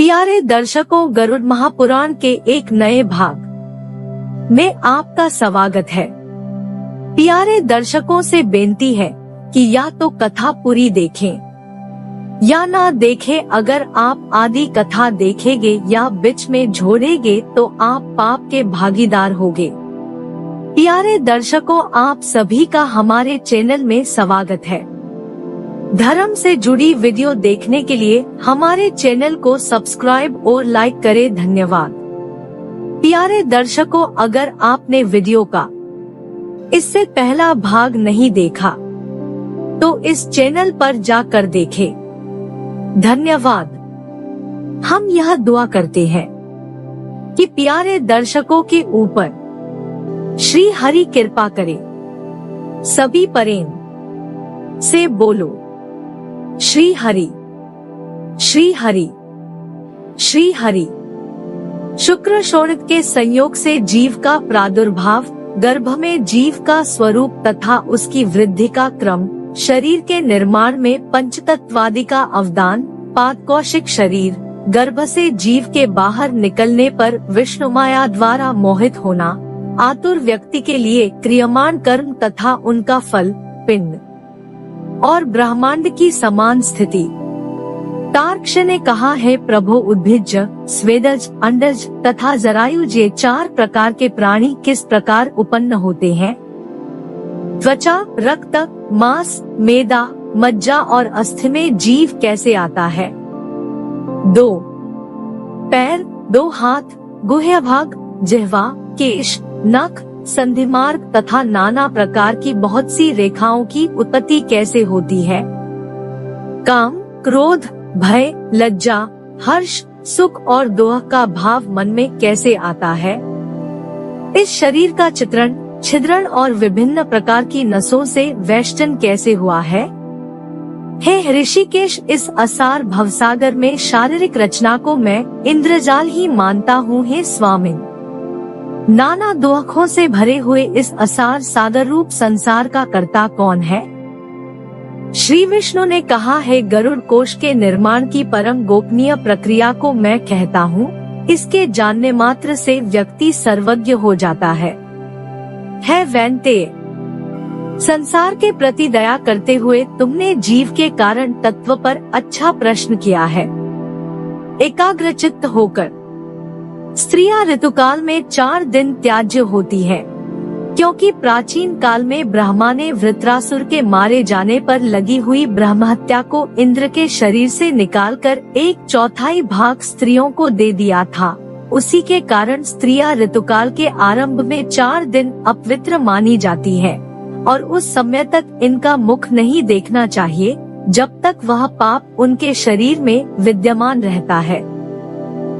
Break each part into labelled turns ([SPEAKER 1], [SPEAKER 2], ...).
[SPEAKER 1] प्यारे दर्शकों, गरुड़ महापुराण के एक नए भाग में आपका स्वागत है। प्यारे दर्शकों से बेनती है कि या तो कथा पूरी देखें या ना देखें। अगर आप आधी कथा देखेंगे या बीच में छोड़ेंगे तो आप पाप के भागीदार होंगे। प्यारे दर्शकों, आप सभी का हमारे चैनल में स्वागत है। धर्म से जुड़ी वीडियो देखने के लिए हमारे चैनल को सब्सक्राइब और लाइक करें। धन्यवाद। प्यारे दर्शकों, अगर आपने वीडियो का इससे पहला भाग नहीं देखा तो इस चैनल पर जाकर देखें। धन्यवाद। हम यह दुआ करते हैं कि प्यारे दर्शकों के ऊपर श्री हरि कृपा करे। सभी प्रेम से बोलो श्री हरि, श्री हरि, श्री हरि। शुक्र शोणित के संयोग से जीव का प्रादुर्भाव, गर्भ में जीव का स्वरूप तथा उसकी वृद्धि का क्रम, शरीर के निर्माण में पंचतत्वादि का अवदान, पाद कौशिक शरीर, गर्भ से जीव के बाहर निकलने पर विष्णु माया द्वारा मोहित होना, आतुर व्यक्ति के लिए क्रियमान कर्म तथा उनका फल, पिंड और ब्रह्मांड की समान स्थिति। तार्क्ष ने कहा है, प्रभु उद्भिज, स्वेदज, अंडज तथा जरायुज ये 4 प्रकार के प्राणी किस प्रकार उत्पन्न होते हैं। त्वचा, रक्त, मांस, मेदा, मज्जा और अस्थि में जीव कैसे आता है। 2 पैर, 2 हाथ, गुह्य भाग, जिह्वा, केश, नख, संधिमार्ग तथा नाना प्रकार की बहुत सी रेखाओं की उत्पत्ति कैसे होती है। काम, क्रोध, भय, लज्जा, हर्ष, सुख और दोह का भाव मन में कैसे आता है। इस शरीर का चित्रण, छिद्रण और विभिन्न प्रकार की नसों से वेष्टन कैसे हुआ है। हे ऋषिकेश, इस असार भवसागर में शारीरिक रचना को मैं इंद्रजाल ही मानता हूँ। हे स्वामी, नाना दुखों से भरे हुए इस असार सागर रूप संसार का कर्ता कौन है। श्री विष्णु ने कहा है, गरुड़ कोश के निर्माण की परम गोपनीय प्रक्रिया को मैं कहता हूँ। इसके जानने मात्र से व्यक्ति सर्वज्ञ हो जाता है। वैन्तेय, संसार के प्रति दया करते हुए तुमने जीव के कारण तत्व पर अच्छा प्रश्न किया है। एकाग्रचित्त होकर स्त्रियां ऋतुकाल में 4 दिन त्याज्य होती है, क्योंकि प्राचीन काल में ब्रह्मा ने वृत्रासुर के मारे जाने पर लगी हुई ब्रह्महत्या को इंद्र के शरीर से निकालकर 1/4 भाग स्त्रियों को दे दिया था। उसी के कारण स्त्रियां ऋतुकाल के आरंभ में 4 दिन अपवित्र मानी जाती है और उस समय तक इनका मुख नहीं देखना चाहिए जब तक वह पाप उनके शरीर में विद्यमान रहता है।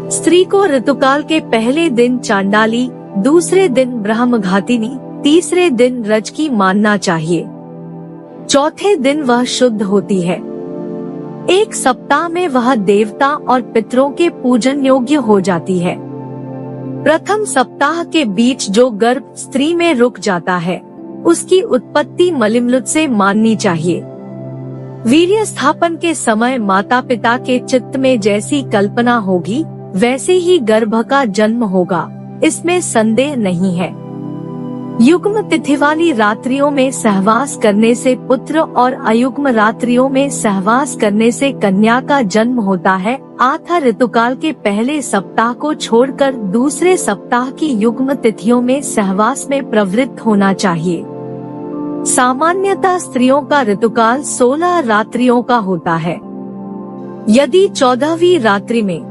[SPEAKER 1] स्त्री को ऋतुकाल के पहले दिन चांडाली, दूसरे दिन ब्रह्मघातिनी, तीसरे दिन रजकी मानना चाहिए। चौथे दिन वह शुद्ध होती है। 1 सप्ताह में वह देवता और पितरों के पूजन योग्य हो जाती है। प्रथम सप्ताह के बीच जो गर्भ स्त्री में रुक जाता है उसकी उत्पत्ति मलिमलुत से माननी चाहिए। वीर्य स्थापन के समय माता पिता के चित्त में जैसी कल्पना होगी वैसे ही गर्भ का जन्म होगा, इसमें संदेह नहीं है। युग्म तिथि वाली रात्रियों में सहवास करने से पुत्र और अयुग्म रात्रियों में सहवास करने से कन्या का जन्म होता है। आथा ऋतुकाल के पहले सप्ताह को छोड़कर दूसरे सप्ताह की युग्म तिथियों में सहवास में प्रवृत्त होना चाहिए। सामान्यतः स्त्रियों का ऋतुकाल 16 रात्रियों का होता है। यदि 14वीं रात्रि में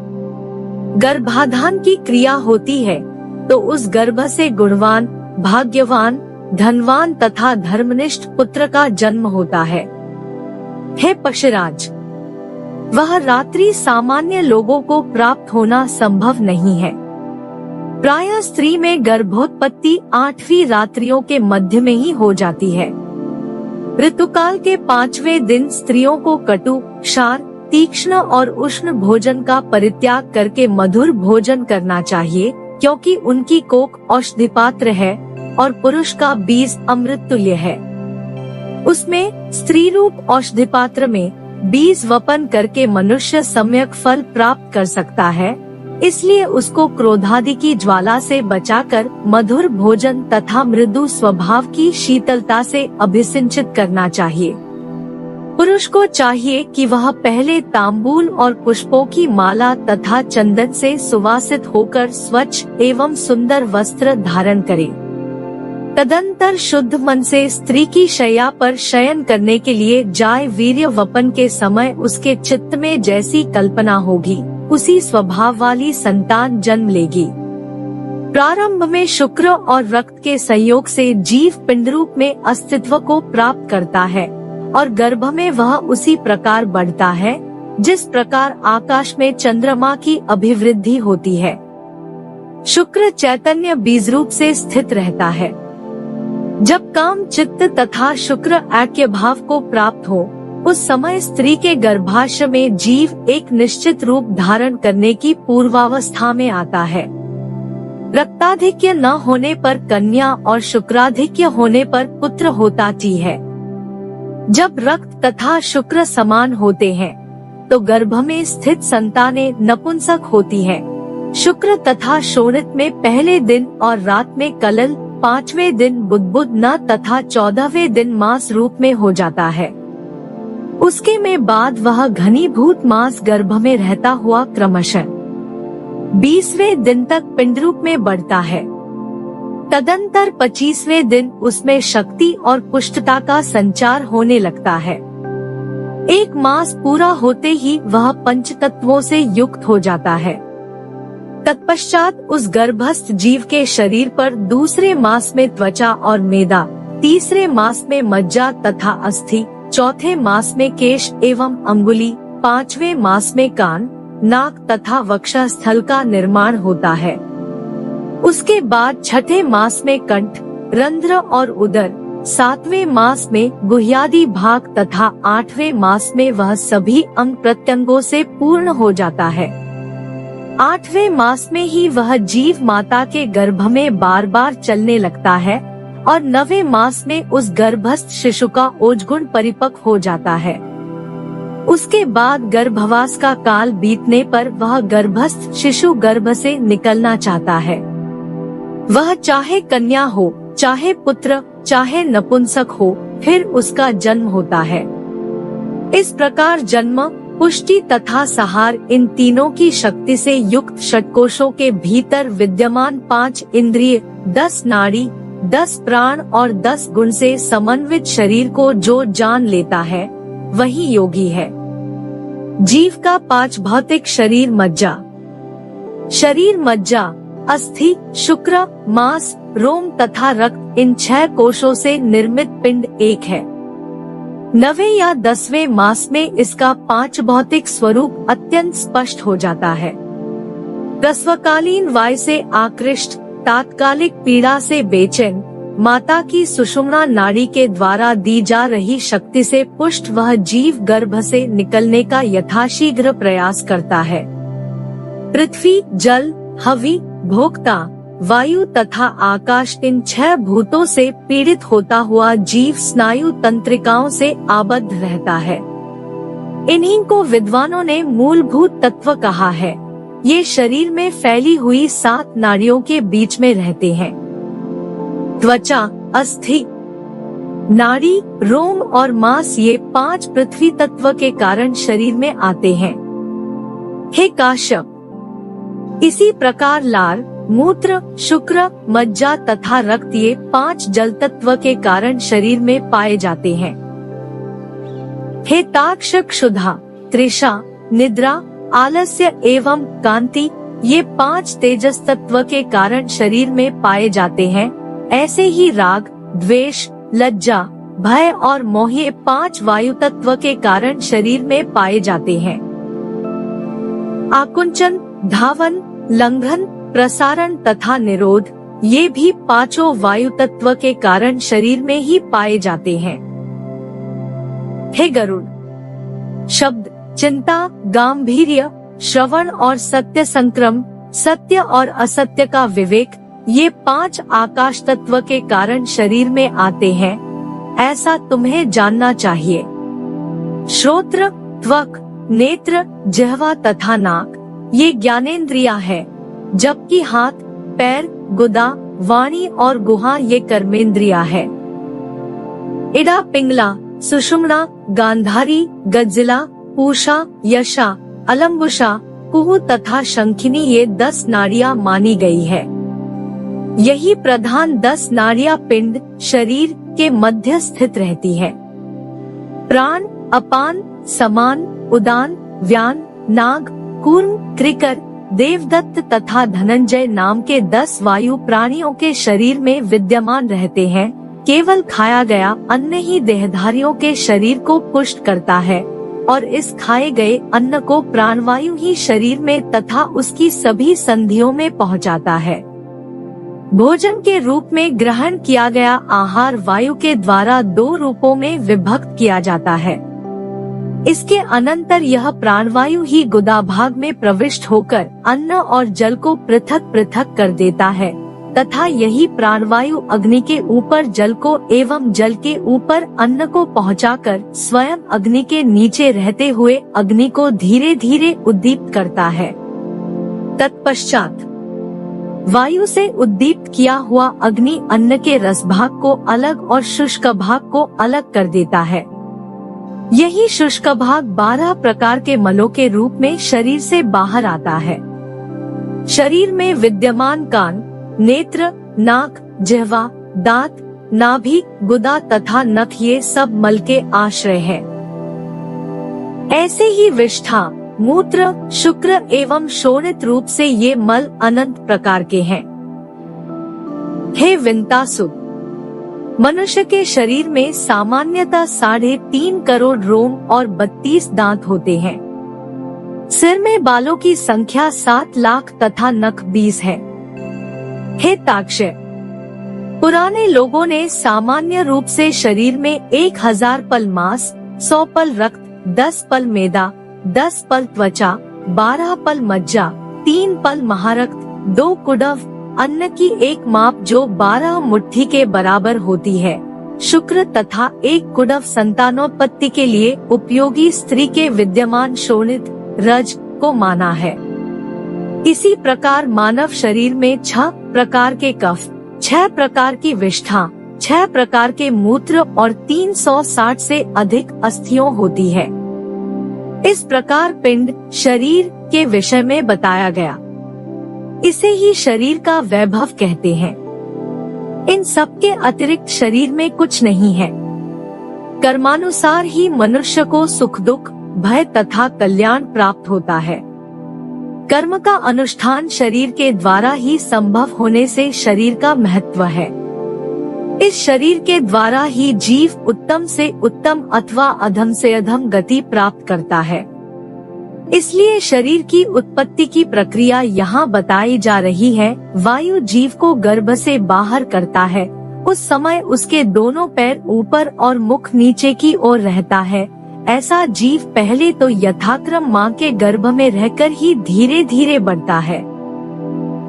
[SPEAKER 1] गर्भाधान की क्रिया होती है तो उस गर्भ से गुणवान, भाग्यवान, धनवान तथा धर्मनिष्ठ पुत्र का जन्म होता है। हे पशुराज, वह रात्रि सामान्य लोगों को प्राप्त होना संभव नहीं है। प्रायः स्त्री में गर्भोत्पत्ति 8वीं रात्रियों के मध्य में ही हो जाती है। ऋतुकाल के 5वें दिन स्त्रियों को कटु, क्षार, तीक्ष्ण और उष्ण भोजन का परित्याग करके मधुर भोजन करना चाहिए, क्योंकि उनकी कोख औषधि पात्र है और पुरुष का बीज अमृत तुल्य है। उसमें स्त्री रूप औषधि पात्र में बीज वपन करके मनुष्य सम्यक फल प्राप्त कर सकता है, इसलिए उसको क्रोधादि की ज्वाला से बचाकर मधुर भोजन तथा मृदु स्वभाव की शीतलता से अभिसिंचित करना चाहिए। पुरुष को चाहिए कि वह पहले तांबूल और पुष्पों की माला तथा चंदन से सुवासित होकर स्वच्छ एवं सुंदर वस्त्र धारण करे। तदंतर शुद्ध मन से स्त्री की शैया पर शयन करने के लिए जाए। वीर्य वपन के समय उसके चित्त में जैसी कल्पना होगी, उसी स्वभाव वाली संतान जन्म लेगी। प्रारंभ में शुक्र और रक्त के संयोग से जीव पिंड रूप में अस्तित्व को प्राप्त करता है और गर्भ में वह उसी प्रकार बढ़ता है जिस प्रकार आकाश में चंद्रमा की अभिवृद्धि होती है। शुक्र चैतन्य बीज रूप से स्थित रहता है। जब काम चित्त तथा शुक्र ऐक्य भाव को प्राप्त हो, उस समय स्त्री के गर्भाशय में जीव एक निश्चित रूप धारण करने की पूर्वावस्था में आता है। रक्ताधिक्य न होने पर कन्या और शुक्राधिक्य होने पर पुत्र होता है। जब रक्त तथा शुक्र समान होते हैं, तो गर्भ में स्थित संतानें नपुंसक होती हैं। शुक्र तथा शोणित में पहले दिन और रात में कलल, 5वें दिन बुद्बुद न तथा 14वें दिन मांस रूप में हो जाता है। उसके में बाद वह घनीभूत मांस गर्भ में रहता हुआ क्रमशः 20वें दिन तक पिंड रूप में बढ़ता है। तदंतर 25वें दिन उसमें शक्ति और पुष्टता का संचार होने लगता है। एक मास पूरा होते ही वह पंच तत्वों से युक्त हो जाता है। तत्पश्चात उस गर्भस्थ जीव के शरीर पर दूसरे मास में त्वचा और मेदा, तीसरे मास में मज्जा तथा अस्थि, चौथे मास में केश एवं अंगुली, 5वें मास में कान, नाक तथा वक्षस्थल का निर्माण होता है। उसके बाद छठे मास में कंठ, रंध्र और उदर, 7वें मास में गुह्यादि भाग तथा 8वें मास में वह सभी अंग प्रत्यंगों से पूर्ण हो जाता है। 8वें मास में ही वह जीव माता के गर्भ में बार बार चलने लगता है और 9वें मास में उस गर्भस्थ शिशु का ओजगुण परिपक्व हो जाता है। उसके बाद गर्भवास का काल बीतने पर वह गर्भस्थ शिशु गर्भ से निकलना चाहता है। वह चाहे कन्या हो, चाहे पुत्र, चाहे नपुंसक हो, फिर उसका जन्म होता है। इस प्रकार जन्म, पुष्टि तथा सहार इन तीनों की शक्ति से युक्त षटकोशों के भीतर विद्यमान 5 इंद्रिय, 10 नाड़ी, 10 प्राण और 10 गुण से समन्वित शरीर को जो जान लेता है, वही योगी है। जीव का 5 भौतिक शरीर मज्जा, अस्थि, शुक्र, मांस, रोम तथा रक्त, इन 6 कोशों से निर्मित पिंड एक है। 9वें या 10वें मास में इसका 5 भौतिक स्वरूप अत्यंत स्पष्ट हो जाता है। प्रसवकालीन वायु से आकृष्ट, तात्कालिक पीड़ा से बेचैन, माता की सुषुम्ना नाड़ी के द्वारा दी जा रही शक्ति से पुष्ट वह जीव गर्भ से निकलने का यथाशीघ्र प्रयास करता है। पृथ्वी, जल, हवि, भोक्ता, वायु तथा आकाश, इन 6 भूतों से पीड़ित होता हुआ जीव स्नायु तंत्रिकाओं से आबद्ध रहता है। इन्हीं को विद्वानों ने मूलभूत तत्व कहा है। ये शरीर में फैली हुई 7 नाड़ियों के बीच में रहते हैं। त्वचा, अस्थि, नाड़ी, रोम और मांस, ये 5 पृथ्वी तत्व के कारण शरीर में आते हैं। हे काश्यप, इसी प्रकार लार, मूत्र, शुक्र, मज्जा तथा रक्त, ये 5 जल तत्व के कारण शरीर में पाए जाते हैं। हे ताक्षक, क्षुधा, तृषा, निद्रा, आलस्य एवं कांति, ये 5 तेजस तत्व के कारण शरीर में पाए जाते हैं। ऐसे ही राग, द्वेष, लज्जा, भय और मोह, ये 5 वायु तत्व के कारण शरीर में पाए जाते हैं। आकुंचन, धावन, लंघन, प्रसारण तथा निरोध, ये भी 5 वायु तत्व के कारण शरीर में ही पाए जाते हैं। हे गरुड़, शब्द, चिंता, गांभीर्य, श्रवण और सत्य संक्रम, सत्य और असत्य का विवेक, ये 5 आकाश तत्व के कारण शरीर में आते हैं। ऐसा तुम्हें जानना चाहिए। श्रोत्र, त्वक, नेत्र, जिह्वा तथा नाक ये ज्ञानेंद्रियां है, जबकि हाथ, पैर, गुदा, वाणी और गुहा ये कर्मेंद्रियां है। इड़ा, पिंगला, सुषुम्ना, गांधारी, गज्जिला, पूषा, यशा, अलंबुषा, कुहू तथा शंखिनी ये 10 नाड़ियां मानी गई है। यही प्रधान 10 नाड़ियां पिंड शरीर के मध्य स्थित रहती है। प्राण, अपान, समान, उदान, व्यान, नाग, कूर्म, त्रिकर, देवदत्त तथा धनंजय नाम के 10 वायु प्राणियों के शरीर में विद्यमान रहते हैं। केवल खाया गया अन्न ही देहधारियों के शरीर को पुष्ट करता है और इस खाए गए अन्न को प्राणवायु ही शरीर में तथा उसकी सभी संधियों में पहुंचाता है। भोजन के रूप में ग्रहण किया गया आहार वायु के द्वारा 2 रूपों में विभक्त किया जाता है। इसके अनंतर यह प्राणवायु ही गुदा भाग में प्रविष्ट होकर अन्न और जल को पृथक पृथक कर देता है तथा यही प्राणवायु अग्नि के ऊपर जल को एवं जल के ऊपर अन्न को पहुंचाकर स्वयं अग्नि के नीचे रहते हुए अग्नि को धीरे धीरे उद्दीप्त करता है। तत्पश्चात वायु से उद्दीप्त किया हुआ अग्नि अन्न के रस भाग को अलग और शुष्क भाग को अलग कर देता है। यही शुष्क भाग 12 प्रकार के मलों के रूप में शरीर से बाहर आता है। शरीर में विद्यमान कान, नेत्र, नाक, जिह्वा, दांत, नाभि, गुदा तथा नख ये सब मल के आश्रय है। ऐसे ही विष्ठा, मूत्र, शुक्र एवं शोणित रूप से ये मल अनंत प्रकार के हैं। हे विंतासुर, मनुष्य के शरीर में सामान्यतः 3.5 करोड़ रोम और 32 दांत होते हैं। सिर में बालों की संख्या 7 लाख तथा नख 20 है। हे ताक्षय, पुराने लोगों ने सामान्य रूप से शरीर में 1000 पल मांस, 100 पल रक्त, 10 पल मैदा, 10 पल त्वचा, 12 पल मज्जा, 3 पल महारक्त, 2 कुडव, अन्न की एक माप जो 12 मुट्ठी के बराबर होती है, शुक्र तथा 1 कुडव संतानोत्पत्ति के लिए उपयोगी स्त्री के विद्यमान शोणित रज को माना है। इसी प्रकार मानव शरीर में 6 प्रकार के कफ, 6 प्रकार की विष्ठा, 6 प्रकार के मूत्र और 360 से अधिक अस्थियों होती है। इस प्रकार पिंड शरीर के विषय में बताया गया। इसे ही शरीर का वैभव कहते हैं। इन सब के अतिरिक्त शरीर में कुछ नहीं है। कर्मानुसार ही मनुष्य को सुख दुख, भय तथा कल्याण प्राप्त होता है। कर्म का अनुष्ठान शरीर के द्वारा ही संभव होने से शरीर का महत्व है। इस शरीर के द्वारा ही जीव उत्तम से उत्तम अथवा अधम से अधम गति प्राप्त करता है। इसलिए शरीर की उत्पत्ति की प्रक्रिया यहाँ बताई जा रही है। वायु जीव को गर्भ से बाहर करता है। उस समय उसके दोनों पैर ऊपर और मुख नीचे की ओर रहता है। ऐसा जीव पहले तो यथाक्रम माँ के गर्भ में रहकर ही धीरे धीरे बढ़ता है।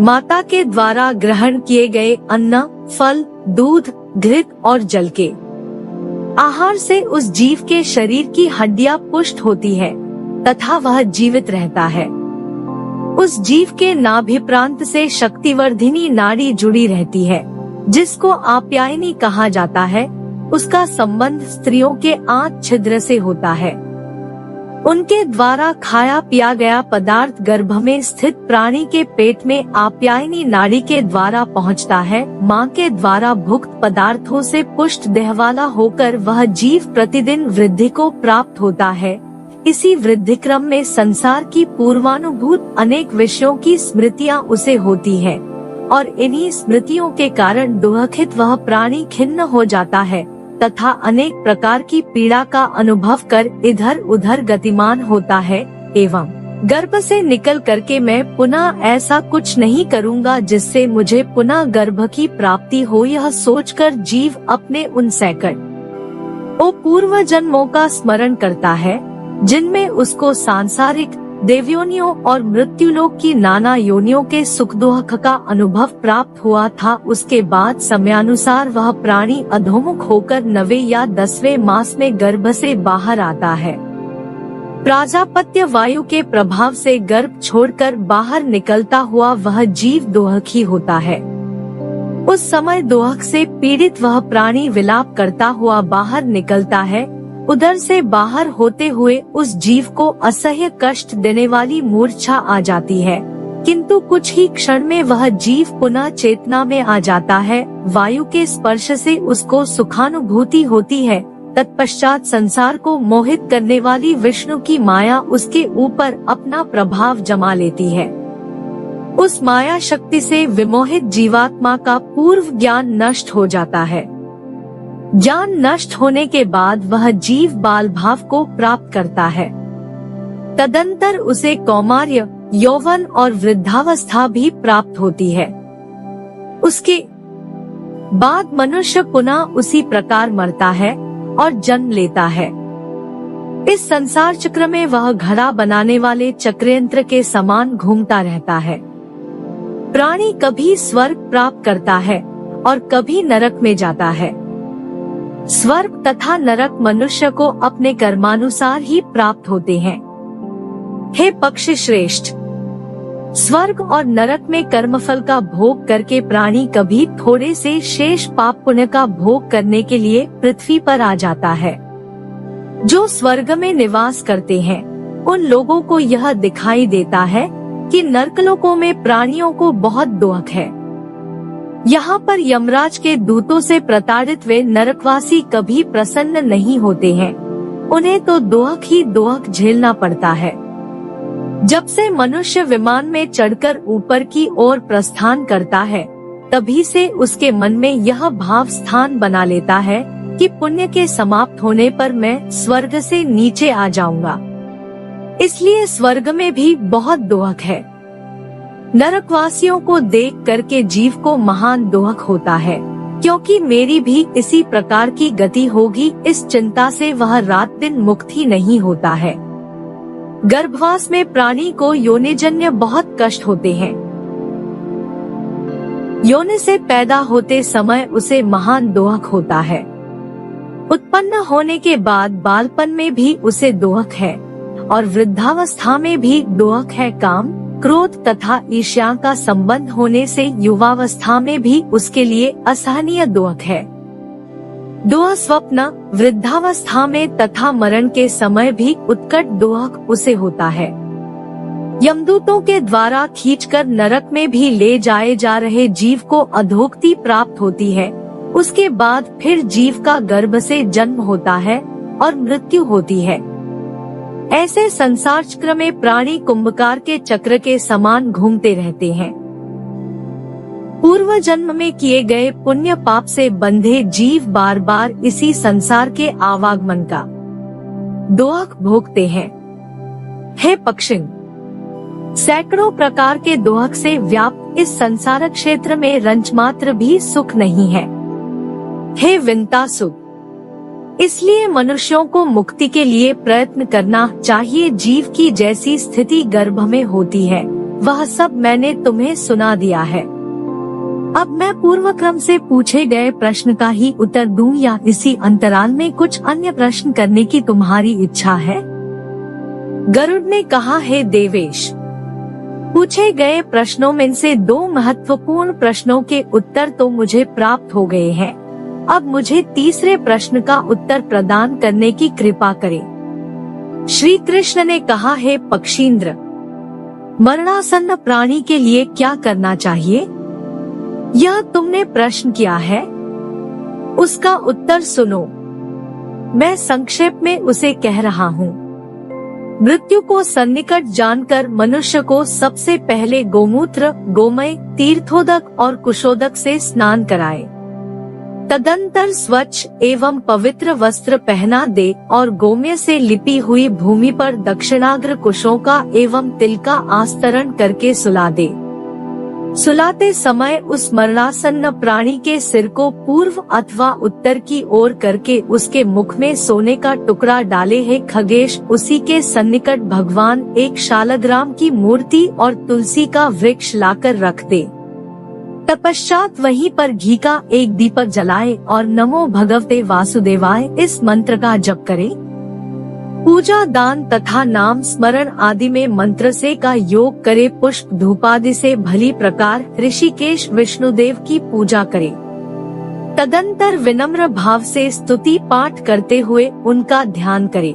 [SPEAKER 1] माता के द्वारा ग्रहण किए गए अन्न, फल, दूध, घृत और जल के आहार से उस जीव के शरीर की हड्डियां पुष्ट होती है तथा वह जीवित रहता है। उस जीव के नाभि प्रांत से शक्तिवर्धिनी नाड़ी जुड़ी रहती है, जिसको आप्यायनी कहा जाता है। उसका संबंध स्त्रियों के आंत छिद्र से होता है। उनके द्वारा खाया पिया गया पदार्थ गर्भ में स्थित प्राणी के पेट में आप्यायनी नाड़ी के द्वारा पहुंचता है। माँ के द्वारा भुक्त पदार्थों से पुष्ट देह वाला होकर वह जीव प्रतिदिन वृद्धि को प्राप्त होता है। इसी वृद्धि क्रम में संसार की पूर्वानुभूत अनेक विषयों की स्मृतियाँ उसे होती है और इन्हीं स्मृतियों के कारण दुखित वह प्राणी खिन्न हो जाता है तथा अनेक प्रकार की पीड़ा का अनुभव कर इधर उधर गतिमान होता है। एवं गर्भ से निकल करके मैं पुनः ऐसा कुछ नहीं करूँगा जिससे मुझे पुनः गर्भ की प्राप्ति हो, यह सोचकर जीव अपने उन सैकड़ों पूर्व जन्मों का स्मरण करता है जिनमें उसको सांसारिक देवयोनियों और मृत्युलोक की नाना योनियों के सुख दुख का अनुभव प्राप्त हुआ था। उसके बाद समयानुसार वह प्राणी अधोमुख होकर 9वें या 10वें मास में गर्भ से बाहर आता है। प्राजापत्य वायु के प्रभाव से गर्भ छोड़कर बाहर निकलता हुआ वह जीव दोहक ही होता है। उस समय दोहक से पीड़ित वह प्राणी विलाप करता हुआ बाहर निकलता है। उधर से बाहर होते हुए उस जीव को असह्य कष्ट देने वाली मूर्छा आ जाती है, किंतु कुछ ही क्षण में वह जीव पुनः चेतना में आ जाता है। वायु के स्पर्श से उसको सुखानुभूति होती है। तत्पश्चात संसार को मोहित करने वाली विष्णु की माया उसके ऊपर अपना प्रभाव जमा लेती है। उस माया शक्ति से विमोहित जीवात्मा का पूर्व ज्ञान नष्ट हो जाता है। ज्ञान नष्ट होने के बाद वह जीव बाल भाव को प्राप्त करता है। तदंतर उसे कौमार्य, यौवन और वृद्धावस्था भी प्राप्त होती है। उसके बाद मनुष्य पुनः उसी प्रकार मरता है और जन्म लेता है। इस संसार चक्र में वह घड़ा बनाने वाले चक्रयंत्र के समान घूमता रहता है। प्राणी कभी स्वर्ग प्राप्त करता है और कभी नरक में जाता है। स्वर्ग तथा नरक मनुष्य को अपने कर्मानुसार ही प्राप्त होते हैं। हे पक्षी श्रेष्ठ, स्वर्ग और नरक में कर्मफल का भोग करके प्राणी कभी थोड़े से शेष पाप पुण्य का भोग करने के लिए पृथ्वी पर आ जाता है। जो स्वर्ग में निवास करते हैं उन लोगों को यह दिखाई देता है कि नरकलोकों में प्राणियों को बहुत दोहक है। यहाँ पर यमराज के दूतों से प्रताड़ित वे नरकवासी कभी प्रसन्न नहीं होते हैं। उन्हें तो दोहक ही दोहक झेलना पड़ता है। जब से मनुष्य विमान में चढ़कर ऊपर की ओर प्रस्थान करता है, तभी से उसके मन में यह भाव स्थान बना लेता है कि पुण्य के समाप्त होने पर मैं स्वर्ग से नीचे आ जाऊंगा। इसलिए स्वर्ग में भी बहुत दोहक है। नरकवासियों को देख करके जीव को महान दोहक होता है, क्योंकि मेरी भी इसी प्रकार की गति होगी। इस चिंता से वह रात दिन मुक्त ही नहीं होता है। गर्भवास में प्राणी को योनिजन्य बहुत कष्ट होते हैं। योनि से पैदा होते समय उसे महान दोहक होता है। उत्पन्न होने के बाद बालपन में भी उसे दोहक है और वृद्धावस्था में भी दोहक है। काम, क्रोध तथा ईर्ष्या का संबंध होने से युवावस्था में भी उसके लिए असहनीय दोहक है। दोह स्वप्न, वृद्धावस्था में तथा मरण के समय भी उत्कट दोहक उसे होता है। यमदूतों के द्वारा खींचकर नरक में भी ले जाए जा रहे जीव को अधोगति प्राप्त होती है। उसके बाद फिर जीव का गर्भ से जन्म होता है और मृत्यु होती है। ऐसे संसार चक्र में प्राणी कुंभकार के चक्र के समान घूमते रहते हैं। पूर्व जन्म में किए गए पुण्य पाप से बंधे जीव बार बार इसी संसार के आवागमन का दोहक भोगते हैं। हे पक्षिण, सैकड़ों प्रकार के दोहक से व्याप्त इस संसार क्षेत्र में रंचमात्र भी सुख नहीं है। हे विंतासुक, इसलिए मनुष्यों को मुक्ति के लिए प्रयत्न करना चाहिए। जीव की जैसी स्थिति गर्भ में होती है वह सब मैंने तुम्हें सुना दिया है। अब मैं पूर्व क्रम से पूछे गए प्रश्न का ही उत्तर दूं या इसी अंतराल में कुछ अन्य प्रश्न करने की तुम्हारी इच्छा है? गरुड़ ने कहा, हे देवेश, पूछे गए प्रश्नों में से दो महत्वपूर्ण प्रश्नों के उत्तर तो मुझे प्राप्त हो गए हैं। अब मुझे तीसरे प्रश्न का उत्तर प्रदान करने की कृपा करें। श्री कृष्ण ने कहा, हे पक्षींद्र, मरणासन्न प्राणी के लिए क्या करना चाहिए? यह तुमने प्रश्न किया है, उसका उत्तर सुनो। मैं संक्षेप में उसे कह रहा हूँ। मृत्यु को सन्निकट जानकर मनुष्य को सबसे पहले गोमूत्र, गोमय, तीर्थोदक और कुशोदक से स्नान कराए। तदंतर स्वच्छ एवं पवित्र वस्त्र पहना दे और गोमय से लिपी हुई भूमि पर दक्षिणाग्र कुशों का एवं तिल का आस्तरण करके सुला दे। सुलाते समय उस मरणासन्न प्राणी के सिर को पूर्व अथवा उत्तर की ओर करके उसके मुख में सोने का टुकड़ा डाले। है खगेश, उसी के सन्निकट भगवान एक शालग्राम की मूर्ति और तुलसी का वृक्ष लाकर रख दे। तत्पश्चात वहीं पर घी का एक दीपक जलाए और नमो भगवते वासुदेवाय इस मंत्र का जप करे। पूजा, दान तथा नाम स्मरण आदि में मंत्र से का योग करे। पुष्प धूपादि से भली प्रकार ऋषिकेश विष्णुदेव की पूजा करे। तदंतर विनम्र भाव से स्तुति पाठ करते हुए उनका ध्यान करे।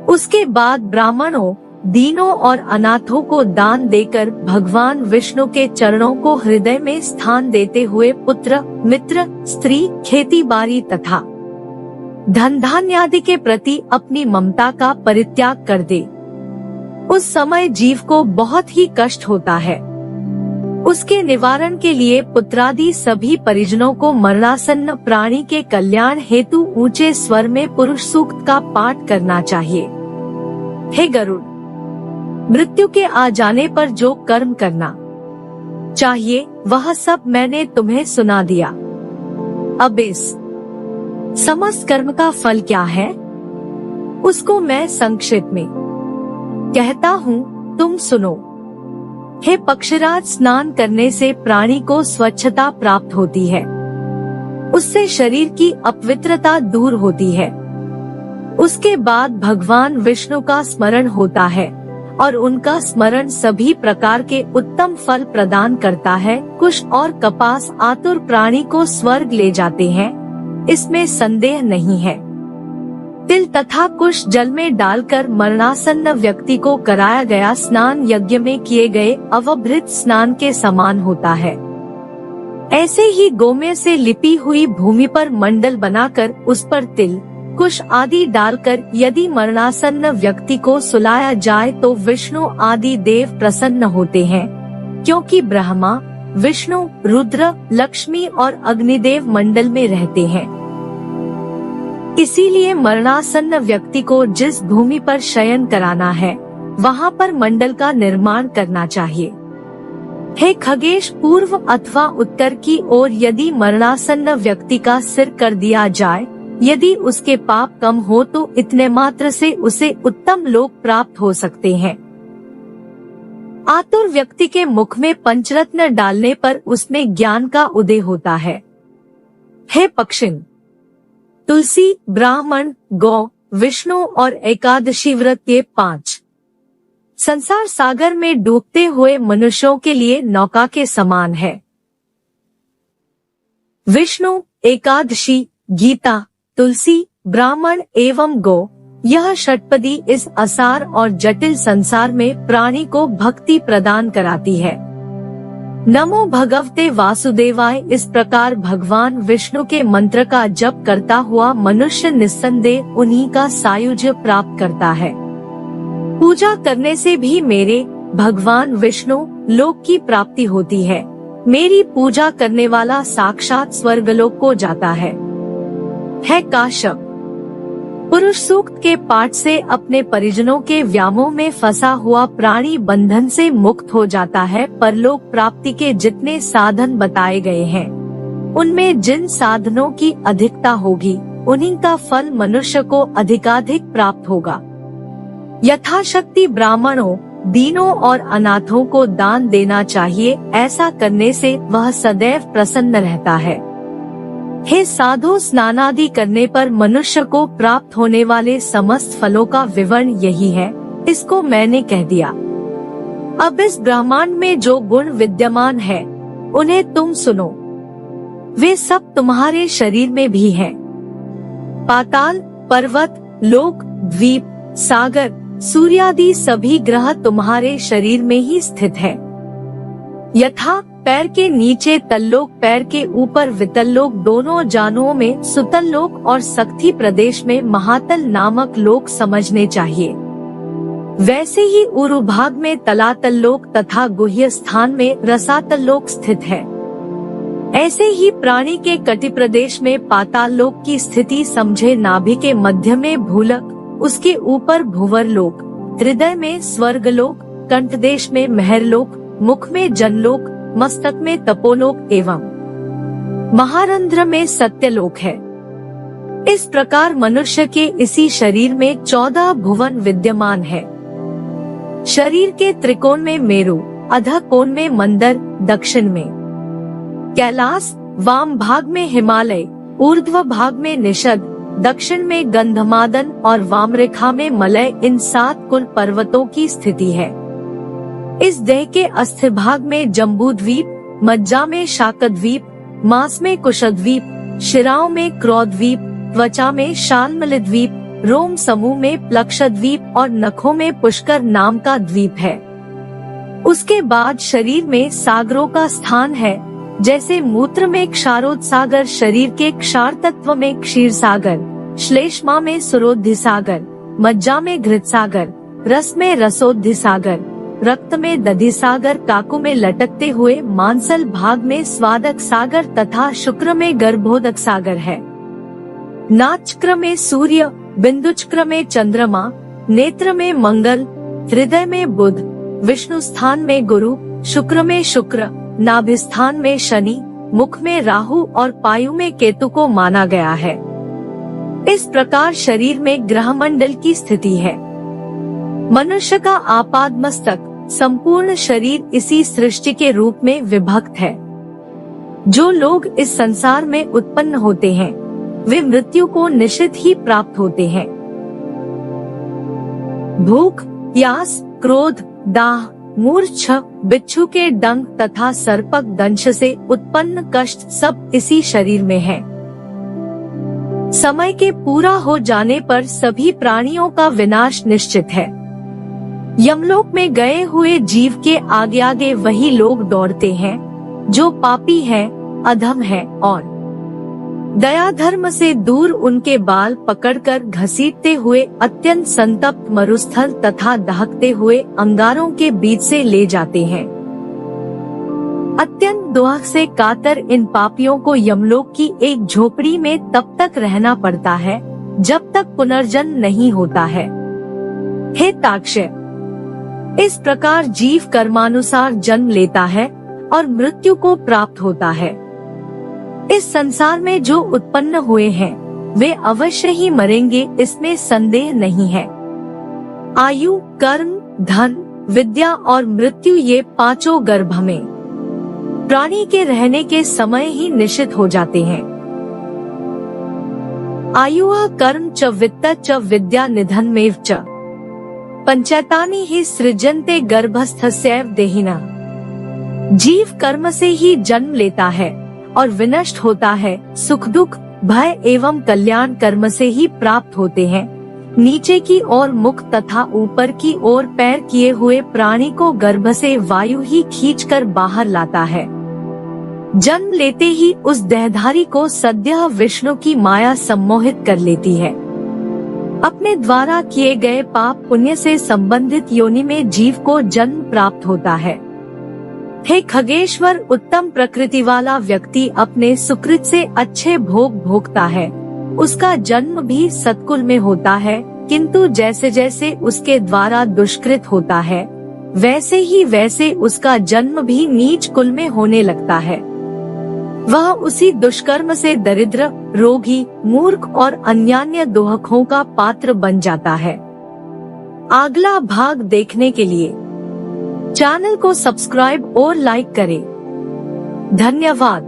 [SPEAKER 1] उसके बाद ब्राह्मणों, दीनों और अनाथों को दान देकर भगवान विष्णु के चरणों को हृदय में स्थान देते हुए पुत्र, मित्र, स्त्री, खेती बाड़ी तथा धन धान्य आदि के प्रति अपनी ममता का परित्याग कर दे। उस समय जीव को बहुत ही कष्ट होता है। उसके निवारण के लिए पुत्रादि सभी परिजनों को मरणासन्न प्राणी के कल्याण हेतु ऊंचे स्वर में पुरुष सूक्त का पाठ करना चाहिए। हे गरुड़, मृत्यु के आ जाने पर जो कर्म करना चाहिए वह सब मैंने तुम्हें सुना दिया। अब इस समस्त कर्म का फल क्या है, उसको मैं संक्षेप में कहता हूँ, तुम सुनो। हे पक्षराज, स्नान करने से प्राणी को स्वच्छता प्राप्त होती है। उससे शरीर की अपवित्रता दूर होती है। उसके बाद भगवान विष्णु का स्मरण होता है और उनका स्मरण सभी प्रकार के उत्तम फल प्रदान करता है। कुश और कपास आतुर प्राणी को स्वर्ग ले जाते हैं, इसमें संदेह नहीं है। तिल तथा कुश जल में डालकर मरणासन्न व्यक्ति को कराया गया स्नान यज्ञ में किए गए अवभृत स्नान के समान होता है। ऐसे ही गोमय से लिपी हुई भूमि पर मंडल बनाकर उस पर तिल, कुश आदि डालकर यदि मरणासन्न व्यक्ति को सुलाया जाए तो विष्णु आदि देव प्रसन्न होते हैं, क्योंकि ब्रह्मा, विष्णु, रुद्र, लक्ष्मी और अग्निदेव मंडल में रहते हैं। इसीलिए मरणासन्न व्यक्ति को जिस भूमि पर शयन कराना है वहाँ पर मंडल का निर्माण करना चाहिए। हे खगेश, पूर्व अथवा उत्तर की ओर यदि मरणासन्न व्यक्ति का सिर कर दिया जाए, यदि उसके पाप कम हो तो इतने मात्र से उसे उत्तम लोक प्राप्त हो सकते हैं। आतुर व्यक्ति के मुख में पंचरत्न डालने पर उसमें ज्ञान का उदय होता है। हे पक्षिण, तुलसी, ब्राह्मण, गौ, विष्णु और एकादशी व्रत के 5 संसार सागर में डूबते हुए मनुष्यों के लिए नौका के समान है। विष्णु, एकादशी, गीता, तुलसी, ब्राह्मण एवं गौ, यह षटपदी इस असार और जटिल संसार में प्राणी को भक्ति प्रदान कराती है। नमो भगवते वासुदेवाय, इस प्रकार भगवान विष्णु के मंत्र का जप करता हुआ मनुष्य निस्संदेह उन्हीं का सायुज्य प्राप्त करता है। पूजा करने से भी मेरे भगवान विष्णु लोक की प्राप्ति होती है। मेरी पूजा करने वाला साक्षात स्वर्गलोक को जाता है। काश्यप, पुरुष सूक्त के पाठ से अपने परिजनों के व्यामोह में फंसा हुआ प्राणी बंधन से मुक्त हो जाता है। परलोक प्राप्ति के जितने साधन बताए गए हैं, उनमें जिन साधनों की अधिकता होगी उन्हीं का फल मनुष्य को अधिकाधिक प्राप्त होगा। यथाशक्ति ब्राह्मणों, दीनों और अनाथों को दान देना चाहिए। ऐसा करने से वह सदैव प्रसन्न रहता है। हे साधु, स्नानादि करने पर मनुष्य को प्राप्त होने वाले समस्त फलों का विवरण यही है। इसको मैंने कह दिया। अब इस ब्रह्मांड में जो गुण विद्यमान है उन्हें तुम सुनो। वे सब तुम्हारे शरीर में भी हैं। पाताल, पर्वत, लोक, द्वीप, सागर, सूर्यादि सभी ग्रह तुम्हारे शरीर में ही स्थित है। यथा पैर के नीचे तल्लोक, पैर के ऊपर वितल्लोक, दोनों जानुओं में सुतल्लोक और सक्थी प्रदेश में महातल नामक लोक समझने चाहिए। वैसे ही उरु भाग में तलातल्लोक तथा गुह्य स्थान में रसातल्लोक स्थित है। ऐसे ही प्राणी के कटि प्रदेश में पाताल लोक की स्थिति समझे। नाभि के मध्य में भूलक, उसके ऊपर भुवरलोक, हृदय में स्वर्गलोक, कंठदेश में महरलोक, मुख में जनलोक, मस्तक में तपोलोक एवं महारंध्र में सत्यलोक है। इस प्रकार मनुष्य के इसी शरीर में 14 भुवन विद्यमान है। शरीर के त्रिकोण में मेरु, अधः कोण में मंदर, दक्षिण में कैलाश, वाम भाग में हिमालय, ऊर्ध्व भाग में निषद, दक्षिण में गंधमादन और वामरेखा में मलय, इन 7 कुल पर्वतों की स्थिति है। इस देह के अस्थिभाग में जम्बूद्वीप, मज्जा में शाकद्वीप, मांस में कुशद्वीप, शिराओं में क्रोधद्वीप, त्वचा में शाल्मलीद्वीप, रोम समूह में प्लक्षद्वीप और नखों में पुष्कर नाम का द्वीप है। उसके बाद शरीर में सागरों का स्थान है, जैसे मूत्र में क्षारोदसागर, शरीर के क्षार तत्व में क्षीर सागर, श्लेष्मा में सुरोधि सागर, मज्जा में घृत सागर, रस में रसोधि सागर, रक्त में दधि सागर, काकू में लटकते हुए मांसल भाग में स्वादक सागर तथा शुक्र में गर्भोदक सागर है। नाचक्र में सूर्य, बिंदुचक्र में चंद्रमा, नेत्र में मंगल, हृदय में बुध, विष्णु स्थान में गुरु, शुक्र में शुक्र, नाभिस्थान में शनि, मुख में राहु और पायु में केतु को माना गया है। इस प्रकार शरीर में ग्रह मंडल की स्थिति है। मनुष्य का आपादमस्तक, संपूर्ण शरीर इसी सृष्टि के रूप में विभक्त है। जो लोग इस संसार में उत्पन्न होते हैं वे मृत्यु को निश्चित ही प्राप्त होते हैं। भूख, प्यास, क्रोध, दाह, मूर्छा, बिच्छू के डंक तथा सर्पक दंश से उत्पन्न कष्ट सब इसी शरीर में है। समय के पूरा हो जाने पर सभी प्राणियों का विनाश निश्चित है। यमलोक में गए हुए जीव के आगे आगे वही लोग दौड़ते हैं जो पापी हैं, अधम हैं और दया धर्म से दूर उनके बाल पकड़कर घसीटते हुए अत्यंत संतप्त मरुस्थल तथा दहकते हुए अंगारों के बीच से ले जाते हैं। अत्यंत दुख से कातर इन पापियों को यमलोक की एक झोपड़ी में तब तक रहना पड़ता है जब तक पुनर्जन्म नहीं होता है। हे ताक्षय, इस प्रकार जीव कर्मानुसार जन्म लेता है और मृत्यु को प्राप्त होता है। इस संसार में जो उत्पन्न हुए हैं वे अवश्य ही मरेंगे, इसमें संदेह नहीं है। आयु, कर्म, धन, विद्या और मृत्यु ये पांचों गर्भ में प्राणी के रहने के समय ही निश्चित हो जाते हैं। आयु, कर्म च वित्त च विद्या निधनमेव च पंचैतानि ही सृजन्ते गर्भस्थस्यैव देहिना। जीव कर्म से ही जन्म लेता है और विनष्ट होता है। सुख दुख, भय एवं कल्याण कर्म से ही प्राप्त होते हैं। नीचे की ओर मुख तथा ऊपर की ओर पैर किए हुए प्राणी को गर्भ से वायु ही खींचकर बाहर लाता है। जन्म लेते ही उस देहधारी को सद्यः विष्णु की माया सम्मोहित कर लेती है। अपने द्वारा किए गए पाप पुण्य से संबंधित योनि में जीव को जन्म प्राप्त होता है। हे खगेश्वर, उत्तम प्रकृति वाला व्यक्ति अपने सुकृत से अच्छे भोग भोगता है। उसका जन्म भी सत्कुल में होता है, किंतु जैसे जैसे उसके द्वारा दुष्कृत होता है वैसे उसका जन्म भी नीच कुल में होने लगता है। वह उसी दुष्कर्म से दरिद्र, रोगी, मूर्ख और अन्यान्य दोहकों का पात्र बन जाता है। अगला भाग देखने के लिए चैनल को सब्सक्राइब और लाइक करें। धन्यवाद।